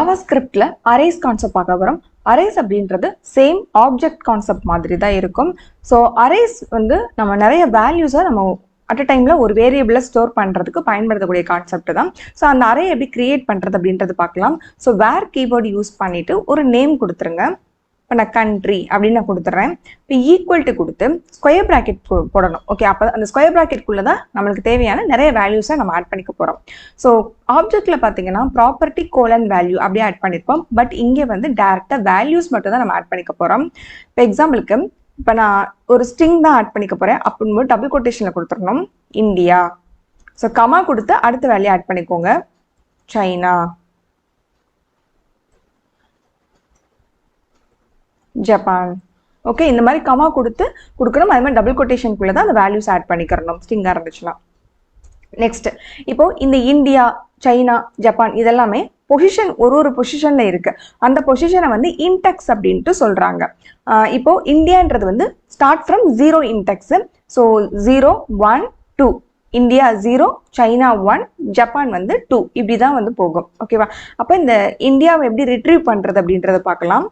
JavaScriptல arrays concept பார்க்க போறோம். Arrays அப்படின்றது சேம் ஆப்ஜெக்ட் கான்செப்ட் மாதிரி தான் இருக்கும். ஸோ அரேஸ் வந்து நம்ம நிறைய வேல்யூஸை நம்ம அட் அ டைம்ல ஒரு வேரியபிளை ஸ்டோர் பண்றதுக்கு பயன்படுத்தக்கூடிய கான்செப்ட் தான். ஸோ அந்த அரே எப்படி கிரியேட் பண்றது அப்படின்றது பார்க்கலாம். ஸோ வேர் கீவேர்டு யூஸ் பண்ணிட்டு ஒரு நேம் கொடுத்துருங்க. இப்போ நான் கண்ட்ரி அப்படின்னு நான் கொடுத்துட்றேன். இப்போ ஈக்குவல் டு கொடுத்து ஸ்கொயர் ப்ராக்கெட் போடணும். ஓகே, அப்போ அந்த ஸ்கொயர் ப்ராக்கெட்குள்ளே தான் நம்மளுக்கு தேவையான நிறைய வேல்யூஸை நம்ம ஆட் பண்ணிக்க போகிறோம். ஸோ ஆப்ஜெக்டில் பார்த்தீங்கன்னா ப்ராப்பர்ட்டி கோலன் வேல்யூ அப்படியே ஆட் பண்ணியிருப்போம். பட் இங்கே வந்து டேரெக்டாக வேல்யூஸ் மட்டும் தான் நம்ம ஆட் பண்ணிக்க போகிறோம். இப்போ எக்ஸாம்பிளுக்கு இப்போ நான் ஒரு ஸ்ட்ரிங் தான் ஆட் பண்ணிக்க போகிறேன். அப்படின்னு டபுள் கொட்டேஷனில் கொடுத்துடணும் இந்தியா. ஸோ கமா கொடுத்து அடுத்த வேல்யூ ஆட் பண்ணிக்கோங்க சைனா, ஜப்பான். ஓகே, இந்த மாதிரி கமா கொடுக்கணும். அது மாதிரி டபுள் கொட்டேஷனுக்குள்ள தான் அந்த வேல்யூஸ் ஆட் பண்ணிக்கிறணும் ஸ்ட்ரிங்கா இருந்துச்சுன்னா. நெக்ஸ்ட், இப்போ இந்த இந்தியா, சைனா, ஜப்பான் இதெல்லாமே பொசிஷன் ஒரு பொசிஷன்ல இருக்கு. அந்த பொசிஷனை வந்து இன்டெக்ஸ் அப்படின்ட்டு சொல்றாங்க. இப்போ இந்தியான்றது வந்து start from 0 index. So 0 1 2, India 0, China 1, Japan வந்து 2, இப்படிதான் வந்து போகும். ஓகேவா? அப்போ இந்த இந்தியாவை எப்படி ரிட்ரீவ் பண்றது அப்படின்றத பார்க்கலாம்.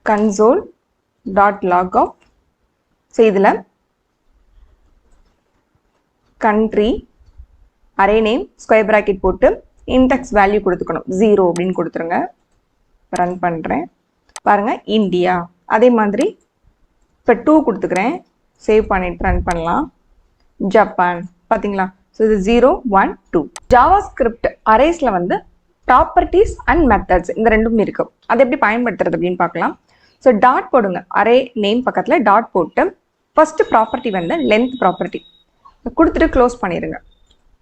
console.logout. ஸோ இதில் country, array name, square bracket போட்டு இன்டெக்ஸ் வேல்யூ கொடுத்துக்கணும் 0 அப்படின்னு கொடுத்துருங்க. ரன் பண்ணுறேன் பாருங்க, இந்தியா. அதே மாதிரி இப்போ 2 கொடுத்துக்கிறேன். சேவ் பண்ணிட்டு ரன் பண்ணலாம். ஜப்பான் பார்த்தீங்களா? ஸோ இது 0 1 2. ஜாவாஸ்கிரிப்ட் அரேஸில் வந்து ப்ராப்பர்ட்டிஸ் அண்ட் மெத்தட்ஸ் இந்த ரெண்டும் இருக்கு. அதை எப்படி பயன்படுத்துறது அப்படின்னு பார்க்கலாம். ஸோ டாட் போடுங்க. அரே நேம் பக்கத்தில் டாட் போட்டு ஃபர்ஸ்ட் ப்ராப்பர்ட்டி வந்து லென்த் ப்ராப்பர்ட்டி கொடுத்துட்டு க்ளோஸ் பண்ணிடுங்க.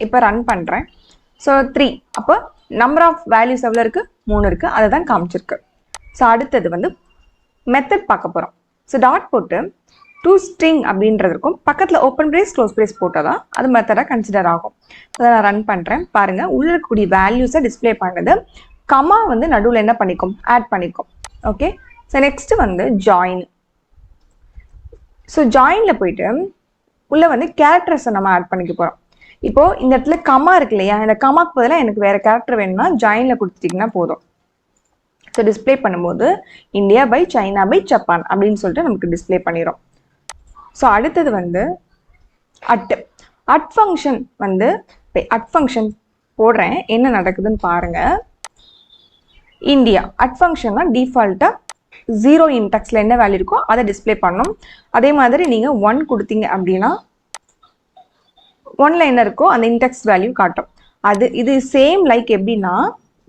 இப்போ ரன் பண்ணுறேன். ஸோ 3. அப்போ நம்பர் ஆஃப் வேல்யூஸ் எவ்வளோ இருக்குது? 3 இருக்குது. அதை தான் காமிச்சிருக்கு. ஸோ அடுத்தது வந்து மெத்தட் பார்க்க போகிறோம். ஸோ டாட் போட்டு டு ஸ்ட்ரிங் அப்படின்றது இருக்கும். பக்கத்தில் ஓப்பன் பிரேஸ் க்ளோஸ் பிரேஸ் போட்டால் தான் அது மெத்தடாக கன்சிடர் ஆகும். அதை நான் ரன் பண்ணுறேன் பாருங்கள். உள்ள இருக்கக்கூடிய வேல்யூஸை டிஸ்பிளே பண்ணுது. கமா வந்து நடுவில் என்ன பண்ணிக்கும்? ஆட் பண்ணிக்கும். ஓகே, ஸோ நெக்ஸ்ட் வந்து ஜாயின். ஸோ ஜாயினில் போயிட்டு உள்ளே வந்து கேரக்டர்ஸை நம்ம ஆட் பண்ணிக்க போகிறோம். இப்போது இந்த இடத்துல கமா இருக்கு இல்லையா? இந்த கமாக்கு பதிலாக எனக்கு வேறு கேரக்டர் வேணும்னா ஜாயினில் கொடுத்துட்டிங்கன்னா போதும். ஸோ டிஸ்பிளே பண்ணும்போது India by China by Japan அப்படின்னு சொல்லிட்டு நமக்கு டிஸ்பிளே பண்ணிடும். ஸோ அடுத்தது வந்து அட் ஃபங்க்ஷன் வந்து அட் ஃபங்க்ஷன் போடுறேன். என்ன நடக்குதுன்னு பாருங்கள். இந்தியா அட் ஃபங்க்ஷன்னா டிஃபால்ட்டாக 0 இன்டெக்ஸில் என்ன வேல்யூ இருக்கோ அதை டிஸ்பிளே பண்ணணும். அதே மாதிரி நீங்கள் 1 கொடுத்தீங்க அப்படின்னா 1ல் என்ன இருக்கோ அந்த இன்டெக்ஸ் வேல்யூ காட்டும். இது சேம் லைக் எப்படின்னா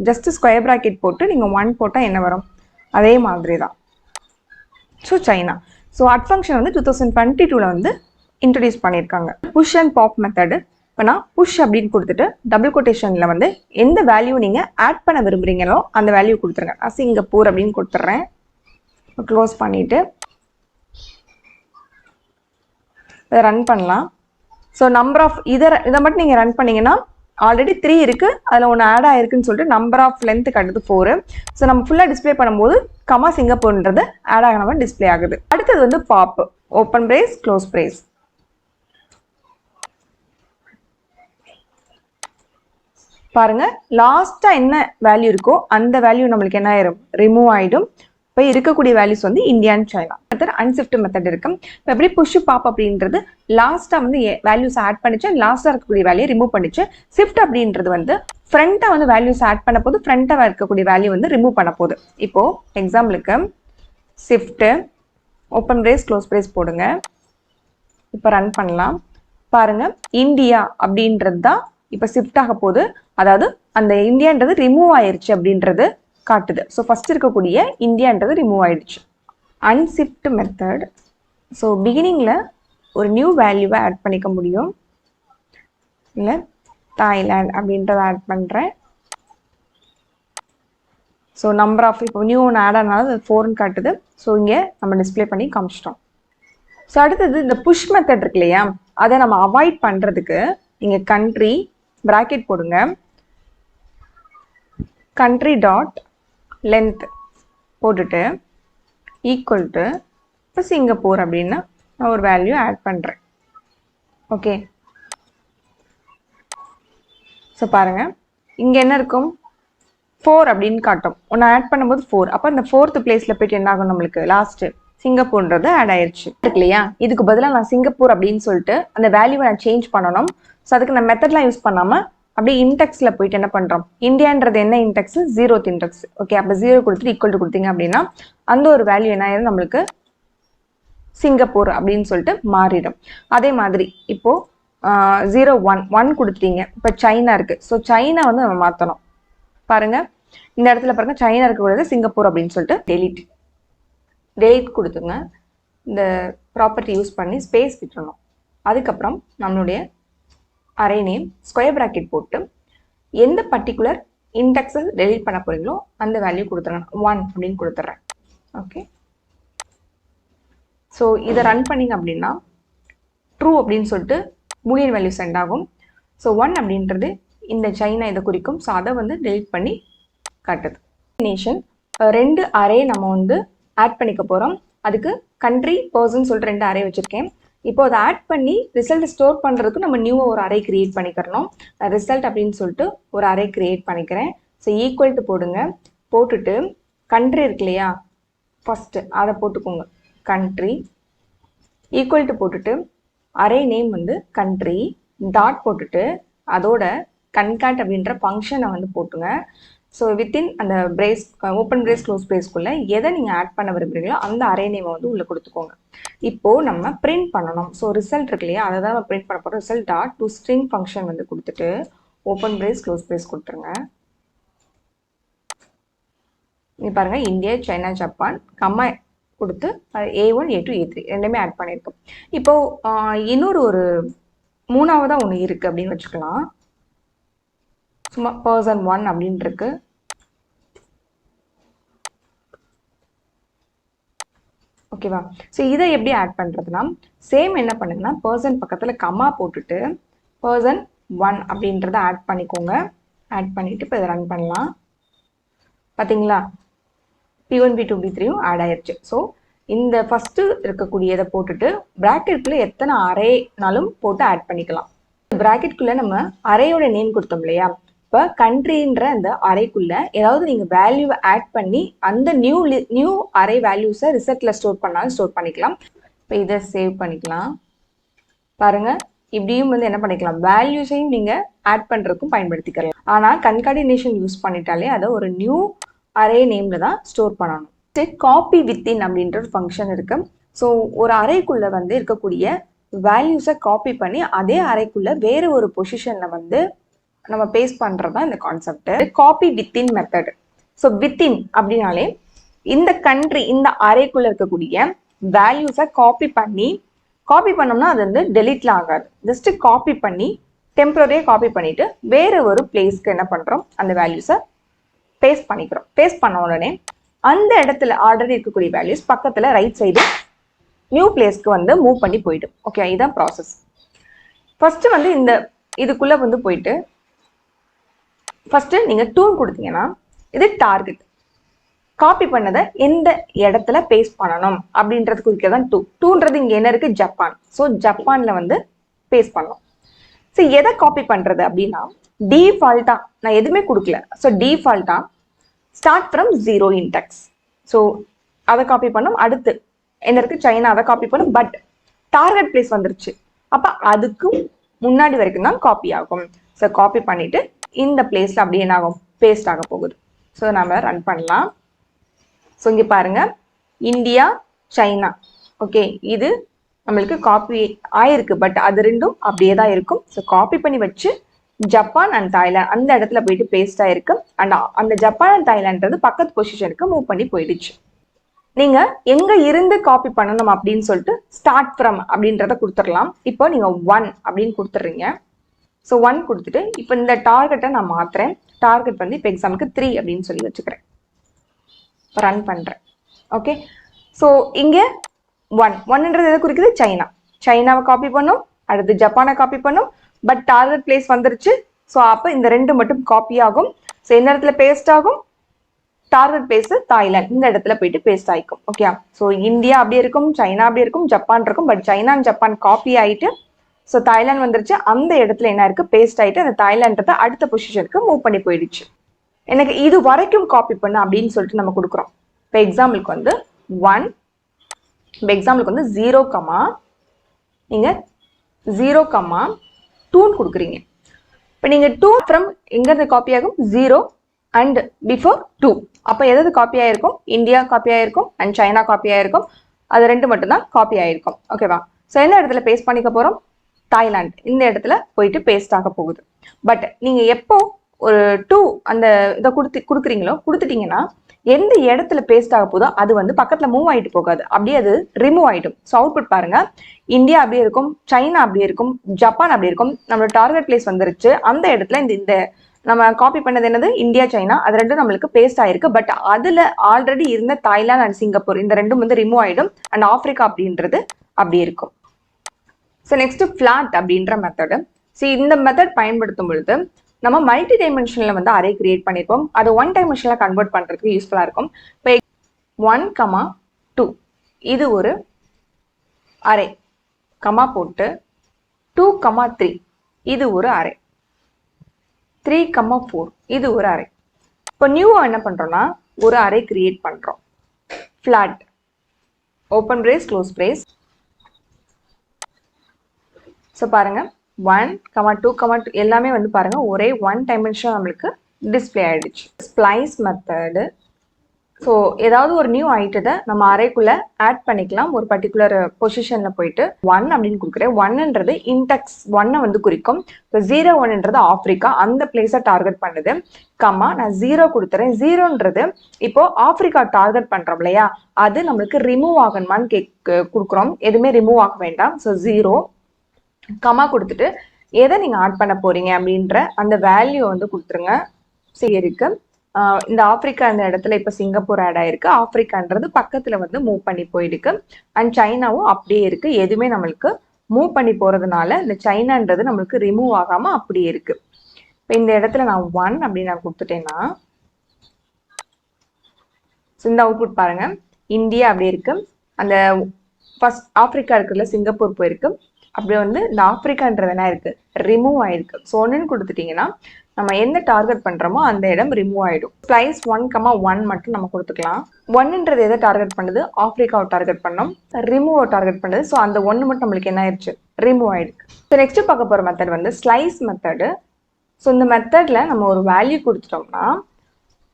ஜஸ்ட் ஸ்கொயர் ப்ராக்கெட் போட்டு நீங்கள் 1 போட்டால் என்ன வரும்? அதே மாதிரி தான். So China. So at function வந்து 2022 வந்து இன்ட்ரடியூஸ் பண்ணியிருக்காங்க. Push and pop method. இப்போ நான் புஷ் அப்படின்னு கொடுத்துட்டு டபுள் கொட்டேஷனில் வந்து எந்த வேல்யூ நீங்கள் ஆட் பண்ண விரும்புகிறீங்களோ அந்த வேல்யூ கொடுத்துருங்க. நான் சிங்கப்பூர் அப்படின்னு கொடுத்துட்றேன். க்ளோஸ் பண்ணிவிட்டு ரன் பண்ணலாம். ஸோ நம்பர் ஆஃப் இதை மட்டும் நீங்கள் ரன் பண்ணிங்கன்னா ஆல்ரெடி 3 இருக்குது, அதில் ஒன்று ஆட் ஆகிருக்குன்னு சொல்லிட்டு நம்பர் ஆஃப் லென்த்து கட்டுறது 4. ஸோ நம்ம ஃபுல்லாக டிஸ்பிளே பண்ணும்போது கமா சிங்கப்பூர்ன்றது ஆட் ஆகின மாதிரி டிஸ்பிளே ஆகுது. அடுத்தது வந்து pop. Open brace close brace. பாருங்க, லாஸ்ட்டாக என்ன வேல்யூ இருக்கோ அந்த வேல்யூ நம்மளுக்கு என்ன ஆயிரும்? ரிமூவ் ஆகிடும். இப்போ இருக்கக்கூடிய வேல்யூஸ் வந்து India and China. Method unshift method இருக்கு. இப்போ எப்படி புஷ் பாப் அப்படின்றது லாஸ்ட்டாக வந்து வேல்யூஸ் ஆட் பண்ணிச்சு, லாஸ்ட்டாக இருக்கக்கூடிய வேல்யூ ரிமூவ் பண்ணிச்சு. ஷிஃப்ட் அப்படின்றது வந்து ஃப்ரண்ட்டாக வந்து வேல்யூஸ் ஆட் பண்ண போது ஃப்ரண்ட்டாக இருக்கக்கூடிய வேல்யூ வந்து ரிமூவ் பண்ண போகுது. இப்போது எக்ஸாம்பிளுக்கு shift open brace close brace போடுங்க. இப்போ ரன் பண்ணலாம். பாருங்கள், இந்தியா அப்படின்றது தான் இப்போ ஷிஃப்ட் ஆக போகுது. அதாவது அந்த இந்தியான்றது ரிமூவ் ஆயிடுச்சு அப்படின்றது காட்டுது. ஸோ ஃபஸ்ட் இருக்கக்கூடிய இந்தியான்றது ரிமூவ் ஆயிடுச்சு. Unshift method. ஸோ பிகினிங்கில் ஒரு நியூ வேல்யூவை ஆட் பண்ணிக்க முடியும். இல்லை தாய்லாந்து அப்படின்றத ஆட் பண்ணுறேன். ஸோ நம்பர் ஆஃப் இப்போ நியூ ஒன்று ஆட் ஆனாலும் அது 4ன்னு காட்டுது. ஸோ இங்கே நம்ம டிஸ்பிளே பண்ணி காமிச்சிட்டோம். ஸோ அடுத்தது இந்த புஷ் மெத்தட் இருக்கு இல்லையா? அதை நம்ம அவாய்ட் பண்ணுறதுக்கு நீங்கள் கண்ட்ரி ப்ராக்கெட் போடுங்க. கண்ட்ரி டாட் லென்த் போட்டுட்டு ஈக்குவல் டு இப்போ சிங்கப்பூர் அப்படின்னு நான் ஒரு வேல்யூ ஆட் பண்ணுறேன். ஓகே, ஸோ பாருங்கள், இங்கே என்ன இருக்கும்? 4 அப்படின்னு காட்டும். ஒன்று ஆட் பண்ணும்போது 4. அப்போ அந்த 4th பிளேஸில் போயிட்டு என்ன ஆகும் நம்மளுக்கு லாஸ்ட்டு சிங்கப்பூர்ன்றது ஆட் ஆயிடுச்சு இருக்கு இல்லையா. இதுக்கு பதிலாக நான் சிங்கப்பூர் அப்படின்னு சொல்லிட்டு அந்த வேல்யூவை நான் சேஞ்ச் பண்ணணும். ஸோ அதுக்கு நான் மெத்தட்லாம் யூஸ் பண்ணாமல் அப்படியே இன்டெக்ஸில் போயிட்டு என்ன பண்ணுறோம், இந்தியான்றது என்ன இன்டெக்ஸ், 0th இன்டெக்ஸ். ஓகே, அப்போ 0 கொடுத்துட்டு ஈக்குவல் டு கொடுத்தீங்க அப்படின்னா அந்த ஒரு வேல்யூ என்ன ஆயிரும் நம்மளுக்கு சிங்கப்பூர் அப்படின்னு சொல்லிட்டு மாறிடும். அதே மாதிரி இப்போ 0 1 1 கொடுத்துட்டீங்க. இப்போ சைனா இருக்குது. ஸோ சைனா வந்து நம்ம மாற்றணும். பாருங்க இந்த இடத்துல பாருங்க சைனா இருக்கக்கூடாது, சிங்கப்பூர் அப்படின்னு சொல்லிட்டு டெலிட் கொடுத்துங்க. இந்த ப்ராப்பர்ட்டி யூஸ் பண்ணி ஸ்பேஸ் விட்டுறணும். அதுக்கப்புறம் நம்மளுடைய அரே நேம் ஸ்கொயர் ப்ராக்கெட் போட்டு எந்த பர்டிகுலர் இன்டெக்ஸை டெலிட் பண்ண போறீங்களோ அந்த வேல்யூ கொடுத்துறேன். 1 அப்படின்னு கொடுத்துட்றேன். ஓகே, ஸோ இதை ரன் பண்ணிங்க அப்படின்னா ட்ரூ அப்படின்னு சொல்லிட்டு பூலியன் வேல்யூ சென்ட் ஆகும். ஸோ 1 அப்படின்றது இந்த சைனா இதை குறிக்கும். ஸோ அதை வந்து டெலிட் பண்ணி காட்டுது. நேஷன் 2 அரே நம்ம வந்து ஆட் பண்ணிக்க போகிறோம். அதுக்கு கண்ட்ரி பர்சன் சொல்லிட்டு 2 அரே வச்சுருக்கேன். இப்போ அதை ஆட் பண்ணி ரிசல்ட் ஸ்டோர் பண்ணுறதுக்கு நம்ம நியூவாக ஒரு அரே கிரியேட் பண்ணிக்கிறணும். ரிசல்ட் அப்படின்னு சொல்லிட்டு ஒரு அரே கிரியேட் பண்ணிக்கிறேன். ஸோ ஈக்குவல் டு போடுங்க. போட்டுட்டு கண்ட்ரி இருக்கு இல்லையா, ஃபஸ்ட்டு அதை போட்டுக்கோங்க. கண்ட்ரி ஈக்குவல் டு போட்டுட்டு அரே நேம் வந்து கண்ட்ரி டாட் போட்டுட்டு அதோட கன்காட் அப்படின்ற ஃபங்க்ஷனை வந்து போட்டுங்க. ஸோ வித்தின் அந்த பிரேஸ் ஓப்பன் பிரேஸ் க்ளோஸ் பிரேஸ்க்குள்ளே எதை நீங்கள் ஆட் பண்ண விரும்புகிறீங்களோ அந்த அரே நேமை வந்து உள்ளே கொடுத்துக்கோங்க. இப்போது நம்ம பிரிண்ட் பண்ணணும். ஸோ ரிசல்ட் இருக்கு இல்லையா, அதை தான் நம்ம பிரிண்ட் பண்ண போகிறோம். Result dot to string function வந்து கொடுத்துட்டு ஓப்பன் பிரேஸ் க்ளோஸ் பிரேஸ் கொடுத்துருங்க. இங்கே பாருங்கள் இந்தியா சைனா ஜப்பான் கம்மா கொடுத்து A1 A2 A3 ரெண்டுமே ஆட் பண்ணியிருக்கோம். இப்போது இன்னொரு ஒரு மூணாவதாக ஒன்று இருக்குது அப்படின்னு வச்சுக்கலாம். சும்மா பர்சன் 1 அப்படின்னு இருக்கு. ஓகேவா, ஸோ இதை எப்படி ஆட் பண்ணுறதுனா சேம் என்ன பண்ணுங்கன்னா பர்சன் பக்கத்தில் கம்மா போட்டுட்டு பர்சன் 1 அப்படின்றத ஆட் பண்ணிக்கோங்க. ஆட் பண்ணிவிட்டு இப்போ இதை ரன் பண்ணலாம். பார்த்தீங்களா, P1 P2 P3யும் ஆட் ஆயிடுச்சு. ஸோ இந்த ஃபஸ்ட்டு இருக்கக்கூடியதை போட்டுட்டு ப்ராக்கெட்குள்ளே எத்தனை அரேனாலும் போட்டு ஆட் பண்ணிக்கலாம். ப்ராக்கெட்குள்ளே நம்ம அரேயோட நேம் கொடுத்தோம் இல்லையா, இப்போ கண்ட்ரின்ற அந்த அரேக்குள்ளே ஏதாவது நீங்கள் வேல்யூவை ஆட் பண்ணி அந்த நியூ அரே வேல்யூஸை ரிசல்ட்டில் ஸ்டோர் பண்ணாலும் ஸ்டோர் பண்ணிக்கலாம். இப்போ இதை சேவ் பண்ணிக்கலாம். பாருங்கள் இப்படியும் வந்து என்ன பண்ணிக்கலாம், வேல்யூஸையும் நீங்கள் ஆட் பண்ணுறதுக்கும் பயன்படுத்திக்கலாம். ஆனால் கன்கார்டினேஷன் யூஸ் பண்ணிட்டாலே அதை ஒரு நியூ அரே நேமில் தான் ஸ்டோர் பண்ணணும். காப்பி வித்தின் அப்படின்ற ஒரு ஃபங்க்ஷன் இருக்குது. ஸோ ஒரு அரேக்குள்ளே வந்து இருக்கக்கூடிய வேல்யூஸை காப்பி பண்ணி அதே அரேக்குள்ளே வேறு ஒரு பொசிஷனில் வந்து நம்ம பேஸ்ட் பண்ணுறது தான் இந்த concept. Copy within method. So within அப்படின்னாலே இந்த கண்ட்ரி இந்த அரேக்குள்ளே இருக்கக்கூடிய வேல்யூஸை காப்பி பண்ணோம்னா அது வந்து டெலிட்லாம் ஆகாது. ஜஸ்ட் காப்பி பண்ணி டெம்பரரியாக காப்பி பண்ணிவிட்டு வேறு ஒரு பிளேஸ்க்கு என்ன பண்ணுறோம், அந்த வேல்யூஸை பேஸ்ட் பண்ணிக்கிறோம். பேஸ்ட் பண்ண உடனே அந்த இடத்துல ஆல்ரெடி இருக்கக்கூடிய வேல்யூஸ் பக்கத்தில் ரைட் சைடு நியூ பிளேஸ்க்கு வந்து மூவ் பண்ணி போயிடும். ஓகே, இதுதான் ப்ராசஸ். ஃபஸ்ட்டு வந்து இந்த இதுக்குள்ளே வந்து போயிட்டு ஃபஸ்ட்டு நீங்கள் 2 கொடுத்தீங்கன்னா இது டார்கெட். காப்பி பண்ணதை எந்த இடத்துல பேஸ்ட் பண்ணணும் அப்படின்றது குறிக்க தான் 2. 2ன்றது இங்கே என்ன இருக்குது, ஜப்பான். ஸோ ஜப்பானில் வந்து பேஸ்ட் பண்ணணும். ஸோ எதை காப்பி பண்ணுறது அப்படின்னா டீஃபால்ட்டாக நான் எதுவுமே கொடுக்கல. ஸோ டீஃபால்ட்டாக ஸ்டார்ட் ஃப்ரம் 0 இன்டெக்ஸ். ஸோ அதை காப்பி பண்ணோம். அடுத்து என்ன இருக்குது, சைனா, அதை காப்பி பண்ணோம். பட் டார்கெட் பிளேஸ் வந்துருச்சு. அப்போ அதுக்கு முன்னாடி வரைக்கும் தான் காப்பி ஆகும். ஸோ காப்பி பண்ணிவிட்டு இந்த பிளேஸில் அப்படியே என்ன ஆகும், பேஸ்ட் ஆக போகுது. ஸோ நம்ம ரன் பண்ணலாம். ஸோ இங்கே பாருங்கள் இந்தியா சைனா. ஓகே, இது நம்மளுக்கு காப்பி ஆயிருக்கு. பட் அது ரெண்டும் அப்படியே தான் இருக்கும். ஸோ காப்பி பண்ணி வச்சு ஜப்பான் அண்ட் தாய்லாந்து அந்த இடத்துல போயிட்டு பேஸ்ட் ஆயிருக்கு. அண்ட் அந்த ஜப்பான் அண்ட் தாய்லான்றது பக்கத்து பொசிஷனுக்கு மூவ் பண்ணி போயிடுச்சு. நீங்கள் எங்கே இருந்து காப்பி பண்ணணும் அப்படின்னு சொல்லிட்டு ஸ்டார்ட் ஃப்ரம் அப்படின்றத கொடுத்துடலாம். இப்போ நீங்கள் 1 அப்படின்னு கொடுத்துட்றீங்க. ஸோ 1 கொடுத்துட்டு இப்போ இந்த டார்கெட்டை நான் மாற்றுறேன். டார்கெட் வந்து இப்போ எக்ஸாம்பிளுக்கு 3 அப்படின்னு சொல்லி வச்சுக்கிறேன். ரன் பண்ணுறேன். ஓகே, ஸோ இங்கே 1ன்றது எதை குறிக்குது, சைனாவை காப்பி பண்ணும். அடுத்து ஜப்பானை காப்பி பண்ணும். பட் டார்கெட் பிளேஸ் வந்துருச்சு. ஸோ அப்போ இந்த 2 மட்டும் காப்பி ஆகும். ஸோ எந்த இடத்துல பேஸ்ட் ஆகும், டார்கெட் பிளேஸ் தாய்லாந்து இந்த இடத்துல போயிட்டு பேஸ்ட் ஆகிக்கும். ஓகே, ஸோ இந்தியா அப்படியே இருக்கும், சைனா அப்படியே இருக்கும், ஜப்பான் இருக்கும். But China and Japan copy ஆகிட்டு ஸோ தாய்லாந்து வந்துருச்சு. அந்த இடத்துல என்ன இருக்குது, பேஸ்ட் ஆகிட்டு அந்த தாய்லான்றதை அடுத்த பொசிஷனுக்கு மூவ் பண்ணி போயிடுச்சு. எனக்கு இது வரைக்கும் காப்பி பண்ணு அப்படின்னு சொல்லிட்டு நம்ம கொடுக்குறோம். இப்போ எக்ஸாம்பிளுக்கு வந்து 1, இப்போ எக்ஸாம்பிளுக்கு வந்து 0, நீங்கள் 0, 2ன்னு கொடுக்குறீங்க. இப்போ நீங்கள் 2 ஃப்ரம் எங்கேருந்து காப்பி ஆகும்? 0 அண்ட் பிஃபோர் 2. அப்போ எதாவது காப்பி ஆகிருக்கும்? இந்தியா காப்பி ஆகிருக்கும் அண்ட் சைனா காப்பி ஆகிருக்கும். அது 2 மட்டும்தான் காப்பி ஆகிருக்கும். ஓகேவா? ஸோ எந்த இடத்துல பேஸ்ட் பண்ணிக்க போகிறோம்? தாய்லாந்து. இந்த இடத்துல போயிட்டு பேஸ்ட் ஆக போகுது. பட் நீங்கள் எப்போ ஒரு 2 அந்த இதை கொடுக்குறீங்களோ, கொடுத்துட்டீங்கன்னா எந்த இடத்துல பேஸ்ட் ஆக போதோ அது வந்து பக்கத்தில் மூவ் ஆகிட்டு போகாது, அப்படியே அது ரிமூவ் ஆகிடும். ஸோ அவுட்புட் பாருங்க, இந்தியா அப்படியே இருக்கும், சைனா அப்படியே இருக்கும், ஜப்பான் அப்படி இருக்கும். நம்மளோட டார்கெட் பிளேஸ் வந்துருச்சு. அந்த இடத்துல இந்த நம்ம காப்பி பண்ணது என்னது? India, China. அது ரெண்டும் நம்மளுக்கு பேஸ்ட் ஆயிருக்கு. பட் அதுல ஆல்ரெடி இருந்த தாய்லாந்து அண்ட் சிங்கப்பூர் இந்த ரெண்டும் வந்து ரிமூவ் ஆயிடும். அண்ட் ஆப்பிரிக்கா அப்படின்றது அப்படியே இருக்கும். ஸோ நெக்ஸ்ட் ஃபிளாட் அப்படின்ற மெத்தடு. ஸோ இந்த மெத்தட் பயன்படுத்தும் பொழுது நம்ம மல்டி டைமென்ஷன்ல வந்து அரே கிரியேட் பண்ணியிருப்போம். அது 1 டைமென்ஷன்ல கன்வெர்ட் பண்றதுக்கு யூஸ்ஃபுல்லா இருக்கும். இப்போ 1, 2 இது ஒரு அரே, கமா போட்டு 2, 3 இது ஒரு அரே, 3, 4 இது ஒரு அரே. இப்போ நியூவா என்ன பண்றோம்னா ஒரு அரே கிரியேட் பண்றோம். Flat, open brace, close brace. So பாருங்க 1, 2, 2 எல்லாமே வந்து பாருங்க ஒரே 1 டைமென்ஷன் நம்மளுக்கு டிஸ்பிளே ஆயிடுச்சு. Splice method. ஸோ ஏதாவது ஒரு நியூ ஐட்டத்தை நம்ம அரேக்குள்ள ஆட் பண்ணிக்கலாம். ஒரு பர்டிகுலர் பொசிஷன்ல போயிட்டு 1 அப்படின்னு கொடுக்குறேன். 1ன்றது இன்டெக்ஸ் 1 வந்து குறிக்கும். இப்போ 0, 1ன்றது ஆப்பிரிக்கா, அந்த பிளேஸை டார்கெட் பண்ணுது. நான் 0 கொடுத்துறேன். 0ன்றது இப்போ ஆப்பிரிக்கா டார்கெட் பண்றோம் இல்லையா, அது நம்மளுக்கு ரிமூவ் ஆகணுமான்னு கொடுக்குறோம். எதுவுமே ரிமூவ் ஆக வேண்டாம். ஸோ 0, கொடுத்துட்டு எதை நீங்க ஆட் பண்ண போறீங்க அப்படின்ற அந்த வேல்யூ வந்து கொடுத்துருங்க. சரி இருக்கு. இந்த ஆப்பிரிக்கா அந்த இடத்துல இப்ப சிங்கப்பூர் ஆட் ஆயிருக்கு. ஆப்பிரிக்கான்றது பக்கத்துல வந்து மூவ் பண்ணி போயிருக்கு. அண்ட் சைனாவும் அப்படியே இருக்கு. எதுவுமே நம்மளுக்கு மூவ் பண்ணி போறதுனால இந்த சைனான்றது நம்மளுக்கு ரிமூவ் ஆகாம அப்படியே இருக்கு. இப்போ இந்த இடத்துல நான் 1 அப்படின்னு நான் கொடுத்துட்டேன்னா இந்த அவுட்புட் பாருங்க, இந்தியா அப்படியே இருக்கு. அந்த ஃபர்ஸ்ட் ஆப்பிரிக்கா இருக்குல்ல, சிங்கப்பூர் போயிருக்கு. அப்படியே வந்து இந்த ஆப்பிரிக்கான்றது என்ன இருக்கு? ரிமூவ் ஆயிருக்கு. ஸோ 1ன்னு கொடுத்துட்டீங்கன்னா நம்ம எந்த டார்கெட் பண்றோமோ அந்த இடம் ரிமூவ் ஆயிடும். ஸ்ப்ளைஸ் 1, 1 மட்டும் நம்ம கொடுத்துக்கலாம். 1ன்றது எதை டார்கெட் பண்ணுது? ஆப்பிரிக்காவை டார்கெட் பண்ணோம். ரிமூவ் டார்கெட் பண்ணுது. ஸோ அந்த 1 மட்டும் நம்மளுக்கு என்ன ஆயிடுச்சு? ரிமூவ் ஆயிருக்கு. ஸோ நெக்ஸ்ட் பார்க்க போற மெத்தட் வந்து ஸ்லைஸ் மெத்தடு. ஸோ இந்த மெத்தட்ல நம்ம ஒரு வேல்யூ கொடுத்துட்டோம்னா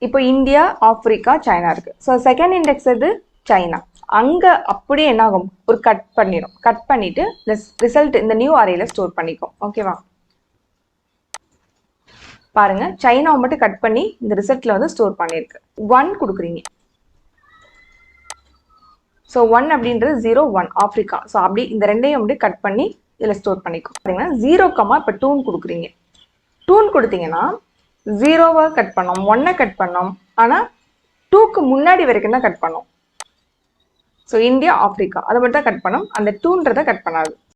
இப்போ இந்தியா, ஆப்பிரிக்கா, சைனா இருக்கு. ஸோ செகண்ட் இண்டெக்ஸ் எது? சைனா. அங்க அப்படியே என்ன ஆகும்? ஒரு கட் பண்ணிடும். கட் பண்ணிட்டு இந்த ரிசல்ட் இந்த நியூ அரேல ஸ்டோர் பண்ணிக்கும். ஓகேவா? பாருங்க, சைனாவை மட்டும் கட் பண்ணி இந்த ரிசல்ட்ல வந்து ஸ்டோர் பண்ணிருக்கு. 1 கொடுக்குறீங்க. ஸோ 1 அப்படின்றது 0, 1 ஆப்பிரிக்கா. ஸோ அப்படி இந்த ரெண்டையும் அப்படியே கட் பண்ணி இதுல ஸ்டோர் பண்ணிக்கும். பாத்தீங்கன்னா 0, இப்போ 2ன்னு கொடுக்குறீங்க. 2ன்னு கொடுத்தீங்கன்னா 0வை கட் பண்ணோம், 1 கட் பண்ணோம். ஆனா 2க்கு முன்னாடி வரைக்கும் தான் கட் பண்ணோம். ஸோ இந்தியா, ஆப்பிரிக்கா அதை மட்டும் தான் கட் பண்ணோம். அந்த 2ன்றதை கட் பண்ணாது.